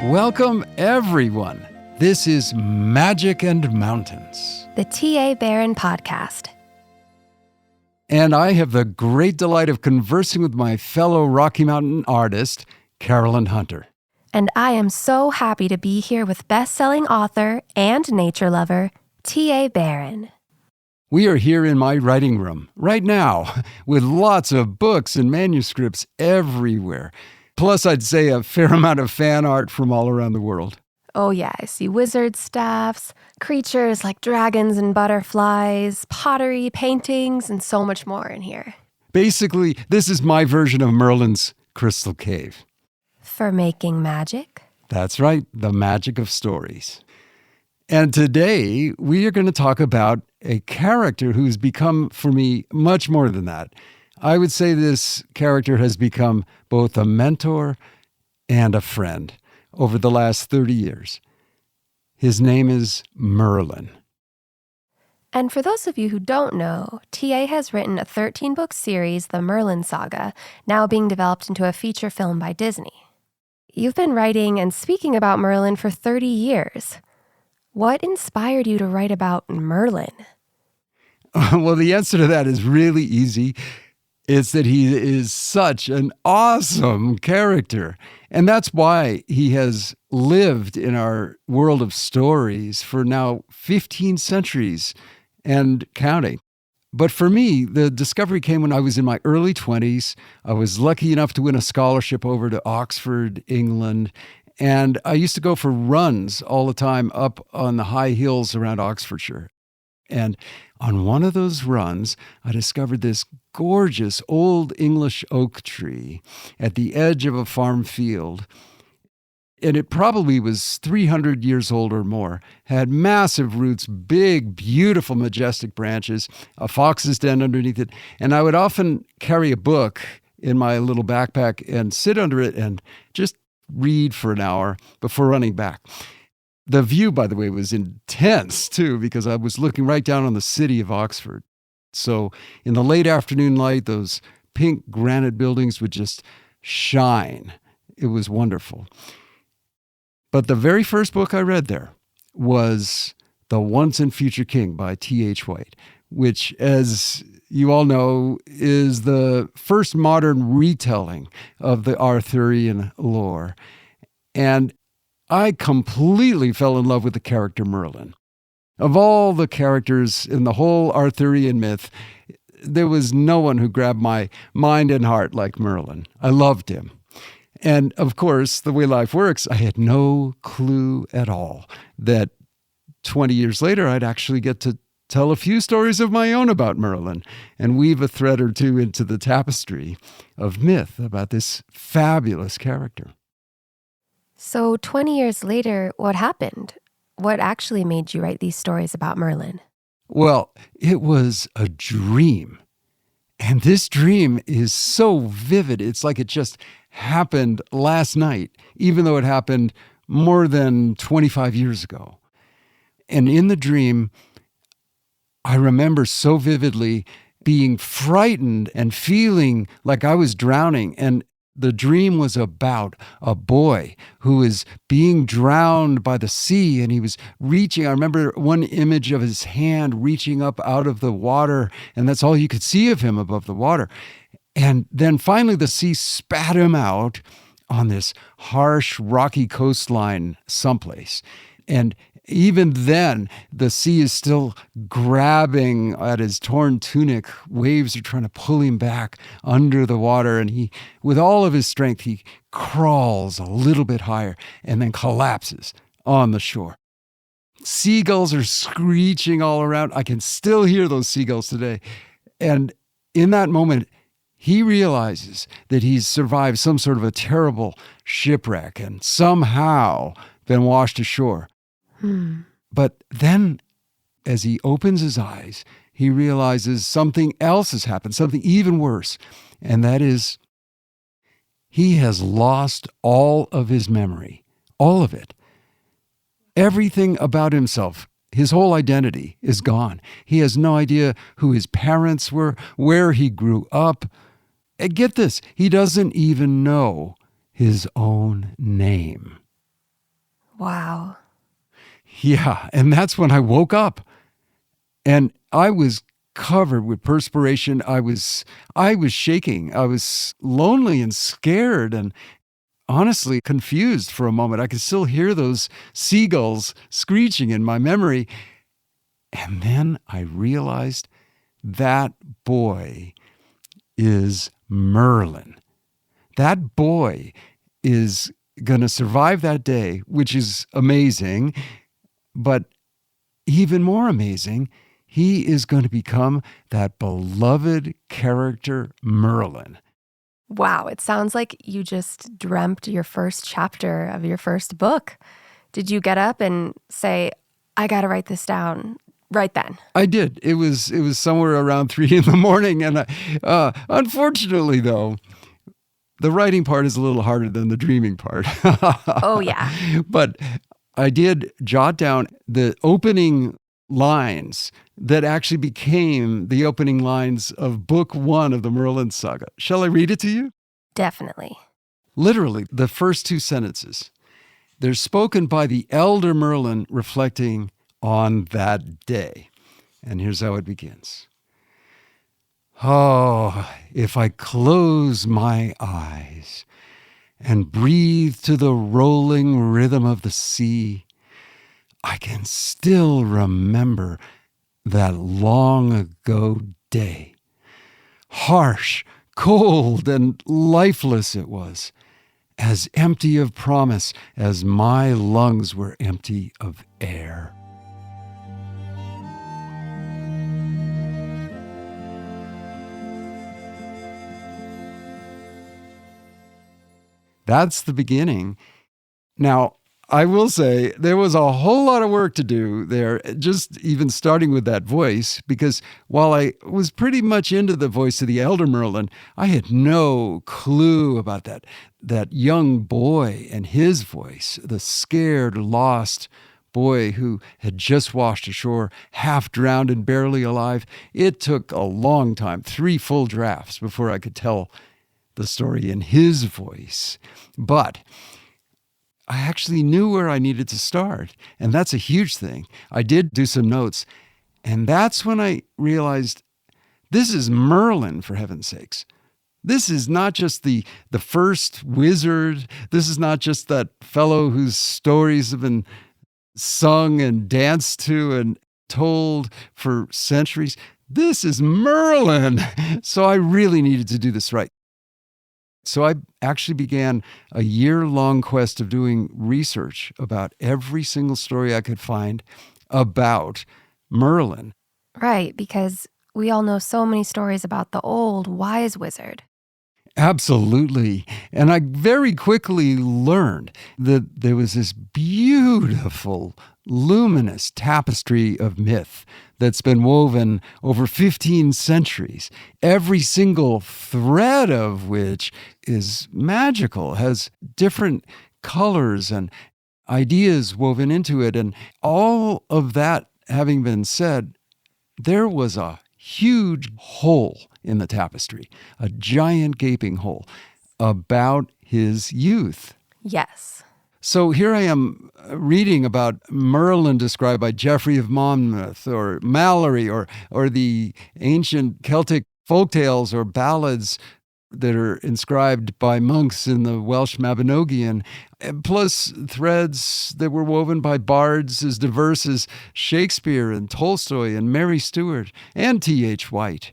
Welcome, everyone. This is Magic and Mountains, the T.A. Barron podcast. And I have the great delight of conversing with my fellow Rocky Mountain artist, Carolyn Hunter. And I am so happy to be here with best-selling author and nature lover, T.A. Barron. We are here in my writing room right now with lots of books and manuscripts everywhere. Plus, I'd say a fair amount of fan art from all around the world. Oh yeah, I see wizard staffs, creatures like dragons and butterflies, pottery, paintings, and so much more in here. Basically, this is my version of Merlin's Crystal Cave. For making magic? That's right, the magic of stories. And today, we are going to talk about a character who's become, for me, much more than that. I would say this character has become both a mentor and a friend over the last 30 years. His name is Merlin. And for those of you who don't know, T.A. has written a 13-book series, the Merlin Saga, now being developed into a feature film by Disney. You've been writing and speaking about Merlin for 30 years. What inspired you to write about Merlin? Well, the answer to that is really easy. It's that he is such an awesome character. And that's why he has lived in our world of stories for now 15 centuries and counting. But for me, the discovery came when I was in my early 20s. I was lucky enough to win a scholarship over to Oxford, England. And I used to go for runs all the time up on the high hills around Oxfordshire. And on one of those runs, I discovered this gorgeous old English oak tree at the edge of a farm field. And it probably was 300 years old or more, had massive roots, big, beautiful, majestic branches, a fox's den underneath it. And I would often carry a book in my little backpack and sit under it and just read for an hour before running back. The view, by the way, was intense, too, because I was looking right down on the city of Oxford. So in the late afternoon light, those pink granite buildings would just shine. It was wonderful. But the very first book I read there was The Once and Future King by T.H. White, which, as you all know, is the first modern retelling of the Arthurian lore. And I completely fell in love with the character Merlin. Of all the characters in the whole Arthurian myth, there was no one who grabbed my mind and heart like Merlin. I loved him. And of course, the way life works, I had no clue at all that 20 years later, I'd actually get to tell a few stories of my own about Merlin and weave a thread or two into the tapestry of myth about this fabulous character. So 20 years later, what happened? What actually made you write these stories about Merlin? Well, it was a dream. And this dream is so vivid. It's like it just happened last night, even though it happened more than 25 years ago. And in the dream, I remember so vividly being frightened and feeling like I was drowning. And the dream was about a boy who is being drowned by the sea, and he was reaching. I remember one image of his hand reaching up out of the water, and that's all you could see of him above the water. And then finally the sea spat him out on this harsh, rocky coastline someplace. And even then, the sea is still grabbing at his torn tunic. Waves are trying to pull him back under the water. And he, with all of his strength, he crawls a little bit higher and then collapses on the shore. Seagulls are screeching all around. I can still hear those seagulls today. And in that moment, he realizes that he's survived some sort of a terrible shipwreck and somehow been washed ashore. But then, as he opens his eyes, he realizes something else has happened, something even worse. And that is, he has lost all of his memory, all of it. Everything about himself, his whole identity is gone. He has no idea who his parents were, where he grew up. And get this, he doesn't even know his own name. Wow. Yeah, and that's when I woke up. And I was covered with perspiration. I was shaking. I was lonely and scared and honestly confused for a moment. I could still hear those seagulls screeching in my memory. And then I realized that boy is Merlin. That boy is going to survive that day, which is amazing. But even more amazing, he is going to become that beloved character, Merlin. Wow, it sounds like you just dreamt your first chapter of your first book. Did you get up and say, I got to write this down right then? I did. It was somewhere around 3 a.m. And unfortunately, though, the writing part is a little harder than the dreaming part. Oh, yeah. But I did jot down the opening lines that actually became the opening lines of book 1 of the Merlin Saga. Shall I read it to you? Definitely. Literally, the first 2 sentences. They're spoken by the elder Merlin reflecting on that day. And here's how it begins. Oh, if I close my eyes and breathe to the rolling rhythm of the sea, I can still remember that long ago day. Harsh, cold, and lifeless it was, as empty of promise as my lungs were empty of air. That's the beginning. Now, I will say there was a whole lot of work to do there, just even starting with that voice, because while I was pretty much into the voice of the elder Merlin, I had no clue about that young boy and his voice, the scared, lost boy who had just washed ashore, half drowned and barely alive. It took a long time, 3 full drafts, before I could tell the story in his voice. But I actually knew where I needed to start, and that's a huge thing. I did do some notes, and that's when I realized this is Merlin, for heaven's sakes. This is not just the first wizard. This is not just that fellow whose stories have been sung and danced to and told for centuries. This is Merlin. So I really needed to do this right. So I actually began a year-long quest of doing research about every single story I could find about Merlin. Right, because we all know so many stories about the old wise wizard. Absolutely. And I very quickly learned that there was this beautiful, luminous tapestry of myth that's been woven over 15 centuries, every single thread of which is magical, has different colors and ideas woven into it. And all of that having been said, there was a huge hole in the tapestry, a giant gaping hole about his youth. Yes. So here I am reading about Merlin described by Geoffrey of Monmouth or Mallory or the ancient Celtic folktales or ballads that are inscribed by monks in the Welsh Mabinogion, plus threads that were woven by bards as diverse as Shakespeare and Tolstoy and Mary Stuart and T.H. White.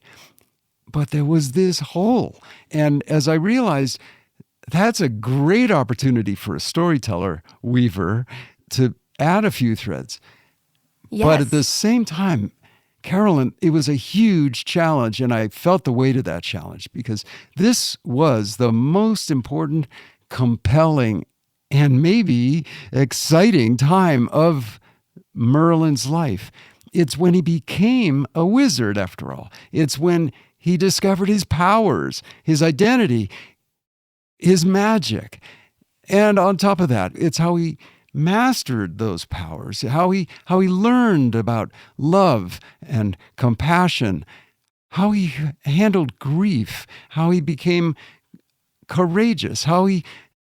But there was this hole. And as I realized, that's a great opportunity for a storyteller, weaver, to add a few threads. Yes. But at the same time, Carolyn, it was a huge challenge, and I felt the weight of that challenge because this was the most important, compelling, and maybe exciting time of Merlin's life. It's when he became a wizard, after all. It's when he discovered his powers, his identity, his magic. And on top of that, it's how he mastered those powers, how he learned about love and compassion, how he handled grief, how he became courageous, how he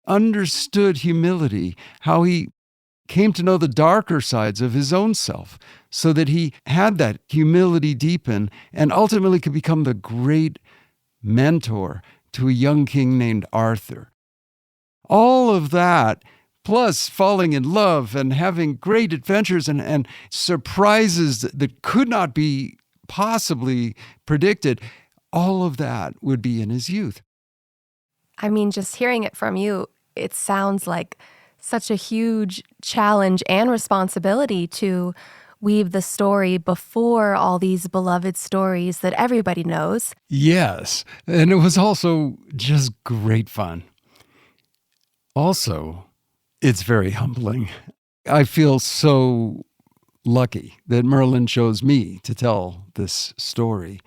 understood humility, how he came to know the darker sides of his own self so that he had that humility deepen and ultimately could become the great mentor to a young king named Arthur. All of that, plus falling in love and having great adventures and surprises that could not be possibly predicted, all of that would be in his youth. I mean, just hearing it from you, it sounds like such a huge challenge and responsibility to weave the story before all these beloved stories that everybody knows. Yes, and it was also just great fun. Also, it's very humbling. I feel so lucky that Merlin chose me to tell this story.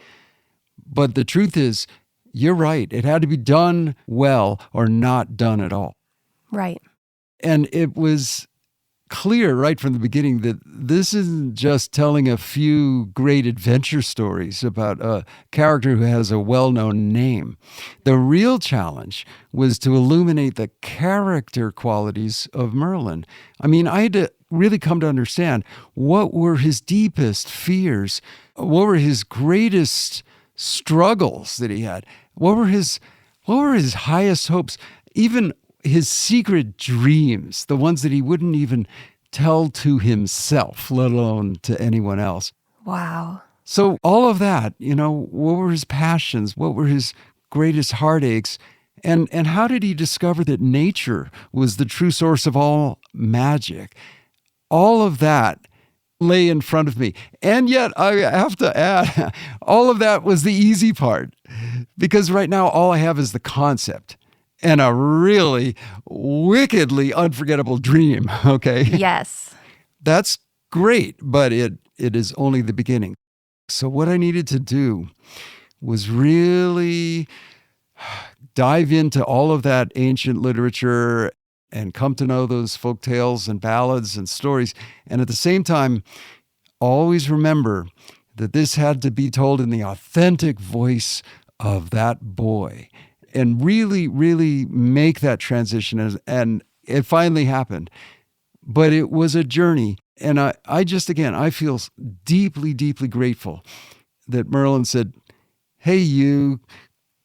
But the truth is, you're right. It had to be done well or not done at all. Right. And it was clear right from the beginning that this isn't just telling a few great adventure stories about a character who has a well-known name. The real challenge was to illuminate the character qualities of Merlin. I mean, I had to really come to understand what were his deepest fears, what were his greatest struggles that he had, what were his highest hopes, even his secret dreams, the ones that he wouldn't even tell to himself, let alone to anyone else. Wow. So all of that, what were his passions? What were his greatest heartaches? And how did he discover that nature was the true source of all magic? All of that lay in front of me. And yet, I have to add, all of that was the easy part. Because right now, all I have is the concept. And a really wickedly unforgettable dream, okay? Yes. That's great, but it is only the beginning. So what I needed to do was really dive into all of that ancient literature and come to know those folk tales and ballads and stories. And at the same time, always remember that this had to be told in the authentic voice of that boy. And really, really make that transition. And it finally happened. But it was a journey. And I feel deeply, deeply grateful that Merlin said, hey, you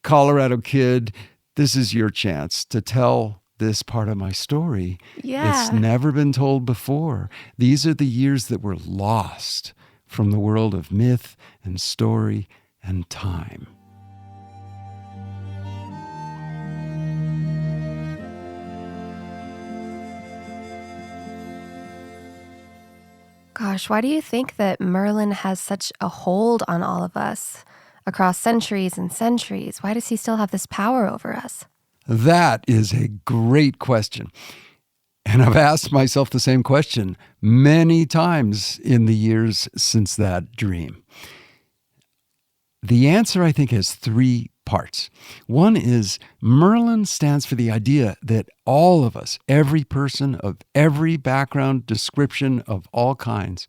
Colorado kid, this is your chance to tell this part of my story. Yeah. It's never been told before. These are the years that were lost from the world of myth and story and time. Gosh, why do you think that Merlin has such a hold on all of us across centuries and centuries? Why does he still have this power over us? That is a great question. And I've asked myself the same question many times in the years since that dream. The answer, I think, has three parts. One is Merlin stands for the idea that all of us, every person of every background, description of all kinds,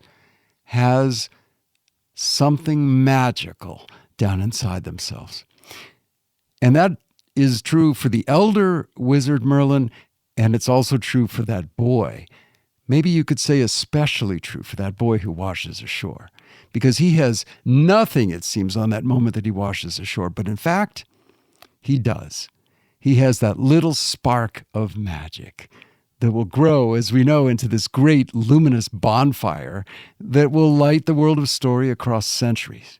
has something magical down inside themselves. And that is true for the elder wizard Merlin, and it's also true for that boy. Maybe you could say especially true for that boy who washes ashore, because he has nothing, it seems, on that moment that he washes ashore. But in fact, he does. He has that little spark of magic that will grow, as we know, into this great luminous bonfire that will light the world of story across centuries.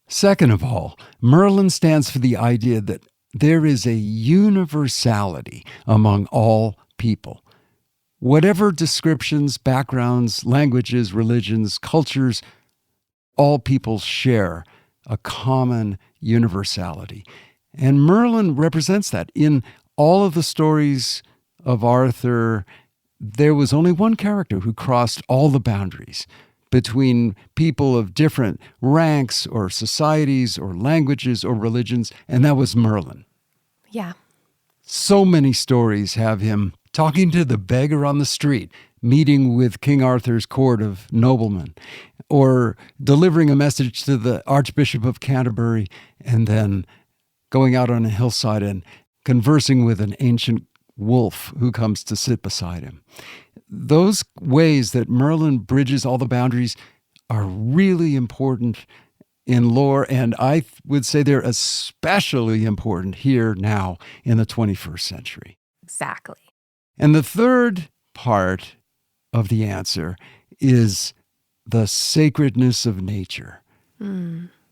Second of all, Merlin stands for the idea that there is a universality among all people. Whatever descriptions, backgrounds, languages, religions, cultures, all people share a common universality. And Merlin represents that. In all of the stories of Arthur, there was only one character who crossed all the boundaries between people of different ranks or societies or languages or religions, and that was Merlin. Yeah. So many stories have him talking to the beggar on the street, meeting with King Arthur's court of noblemen, or delivering a message to the Archbishop of Canterbury, and then going out on a hillside and conversing with an ancient wolf who comes to sit beside him. Those ways that Merlin bridges all the boundaries are really important in lore, and I would say they're especially important here now in the 21st century. Exactly. And the third part of the answer is the sacredness of nature.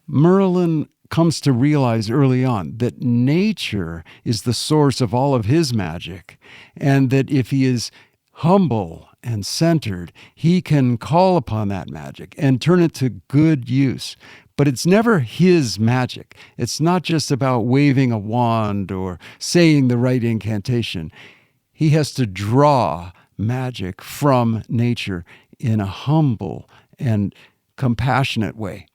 Merlin comes to realize early on that nature is the source of all of his magic, and that if he is humble and centered, he can call upon that magic and turn it to good use. But it's never his magic. It's not just about waving a wand or saying the right incantation. He has to draw magic from nature in a humble and compassionate way.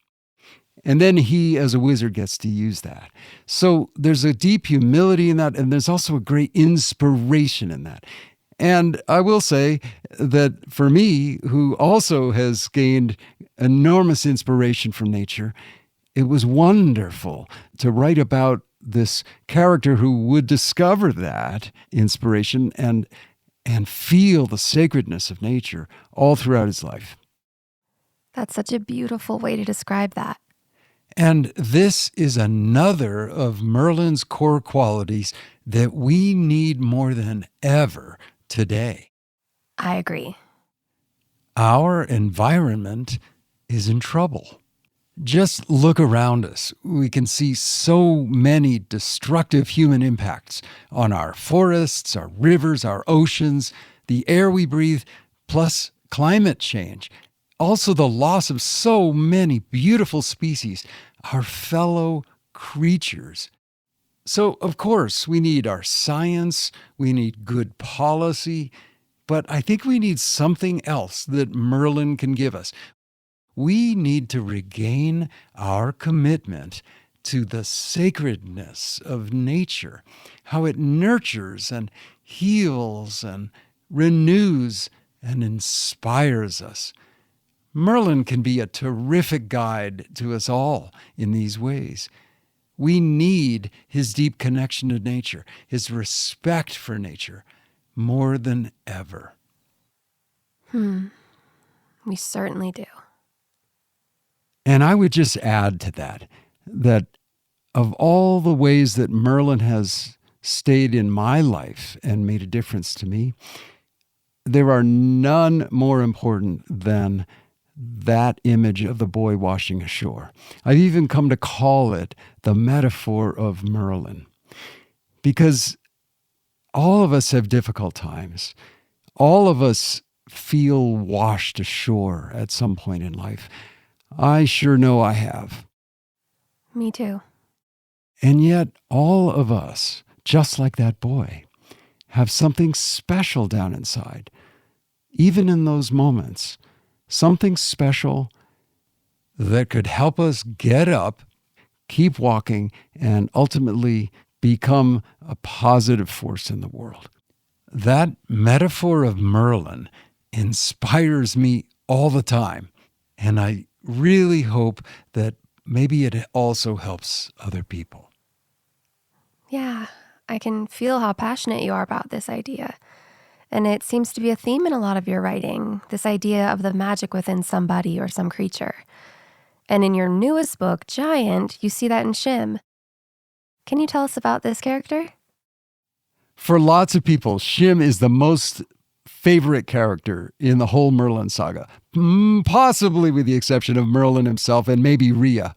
And then he, as a wizard, gets to use that. So there's a deep humility in that, and there's also a great inspiration in that. And I will say that for me, who also has gained enormous inspiration from nature, it was wonderful to write about this character who would discover that inspiration and feel the sacredness of nature all throughout his life. That's such a beautiful way to describe that. And this is another of Merlin's core qualities that we need more than ever today. I agree. Our environment is in trouble. Just look around us. We can see so many destructive human impacts on our forests, our rivers, our oceans, the air we breathe, plus climate change. Also the loss of so many beautiful species, our fellow creatures. So, of course, we need our science, we need good policy, but I think we need something else that Merlin can give us. We need to regain our commitment to the sacredness of nature, how it nurtures and heals and renews and inspires us. Merlin can be a terrific guide to us all in these ways. We need his deep connection to nature, his respect for nature, more than ever. We certainly do. And I would just add to that of all the ways that Merlin has stayed in my life and made a difference to me, there are none more important than that image of the boy washing ashore. I've even come to call it the metaphor of Merlin, because all of us have difficult times. All of us feel washed ashore at some point in life. I sure know I have. Me too. And yet all of us, just like that boy, have something special down inside. Even in those moments, something special that could help us get up, keep walking, and ultimately become a positive force in the world. That metaphor of Merlin inspires me all the time, and I really hope that maybe it also helps other people. Yeah, I can feel how passionate you are about this idea. And it seems to be a theme in a lot of your writing, this idea of the magic within somebody or some creature. And in your newest book, Giant, you see that in Shim. Can you tell us about this character? For lots of people, Shim is the most favorite character in the whole Merlin saga, possibly with the exception of Merlin himself and maybe Rhea.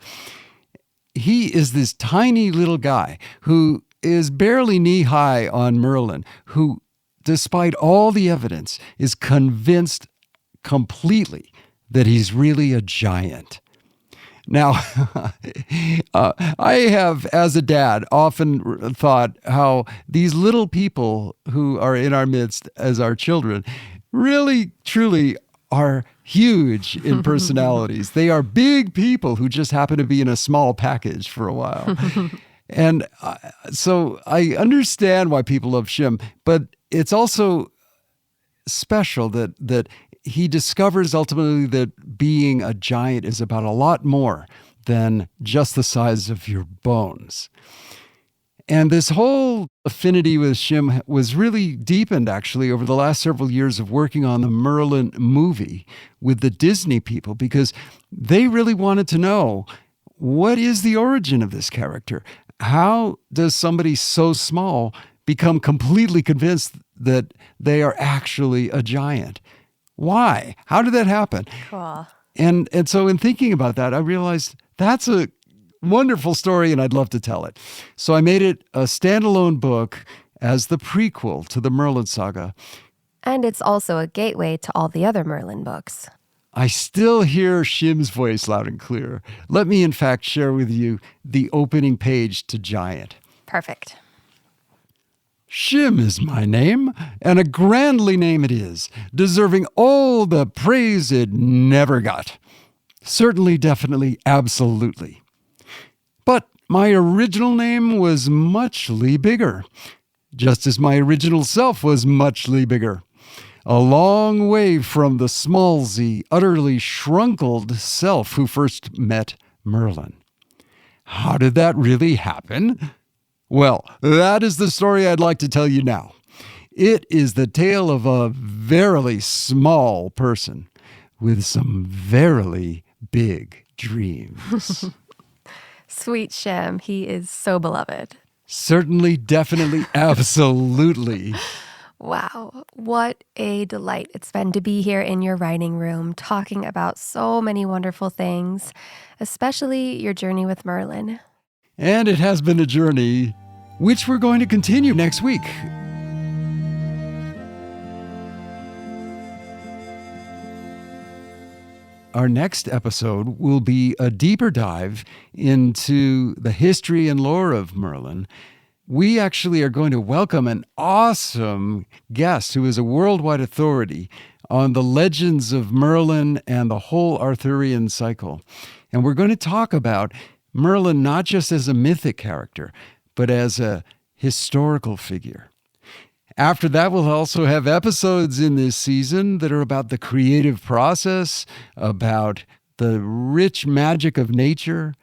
He is this tiny little guy who is barely knee-high on Merlin, who, despite all the evidence, is convinced completely that he's really a giant. Now, I have, as a dad, often thought how these little people who are in our midst as our children really, truly are huge in personalities. They are big people who just happen to be in a small package for a while. And so I understand why people love Shim, but it's also special that he discovers ultimately that being a giant is about a lot more than just the size of your bones. And this whole affinity with Shim was really deepened, actually, over the last several years of working on the Merlin movie with the Disney people, because they really wanted to know, what is the origin of this character? How does somebody so small become completely convinced that they are actually a giant? Why? How did that happen? Cool. And so in thinking about that, I realized that's a wonderful story, and I'd love to tell it. So I made it a standalone book as the prequel to the Merlin Saga. And it's also a gateway to all the other Merlin books. I still hear Shim's voice loud and clear. Let me, in fact, share with you the opening page to Giant. Perfect. Shim is my name, and a grandly name it is, deserving all the praise it never got. Certainly, definitely, absolutely. But my original name was muchly bigger, just as my original self was muchly bigger. A long way from the smallsy, utterly shrunkled self who first met Merlin. How did that really happen? Well, that is the story I'd like to tell you now. It is the tale of a verily small person with some verily big dreams. Sweet Shim, he is so beloved. Certainly, definitely, absolutely. Wow, what a delight it's been to be here in your writing room talking about so many wonderful things, especially your journey with Merlin. And it has been a journey which we're going to continue next week. Our next episode will be a deeper dive into the history and lore of Merlin. We actually are going to welcome an awesome guest who is a worldwide authority on the legends of Merlin and the whole Arthurian cycle. And we're going to talk about Merlin not just as a mythic character, but as a historical figure. After that, we'll also have episodes in this season that are about the creative process, about the rich magic of nature,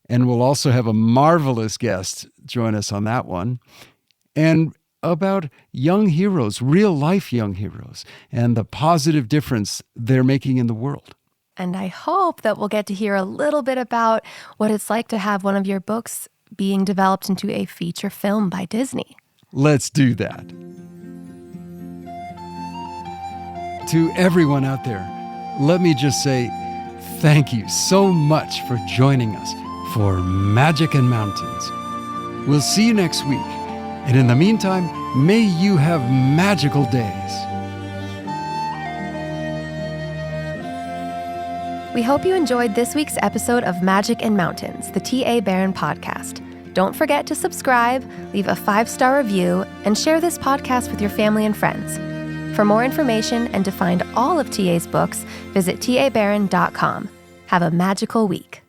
and we'll also have a marvelous guest join us on that one, and about young heroes, real-life young heroes, and the positive difference they're making in the world. And I hope that we'll get to hear a little bit about what it's like to have one of your books being developed into a feature film by Disney. Let's do that. To everyone out there, let me just say thank you so much for joining us for Magic and Mountains. We'll see you next week. And in the meantime, may you have magical days. We hope you enjoyed this week's episode of Magic and Mountains, the T.A. Barron podcast. Don't forget to subscribe, leave a 5-star review, and share this podcast with your family and friends. For more information and to find all of T.A.'s books, visit tabarron.com. Have a magical week.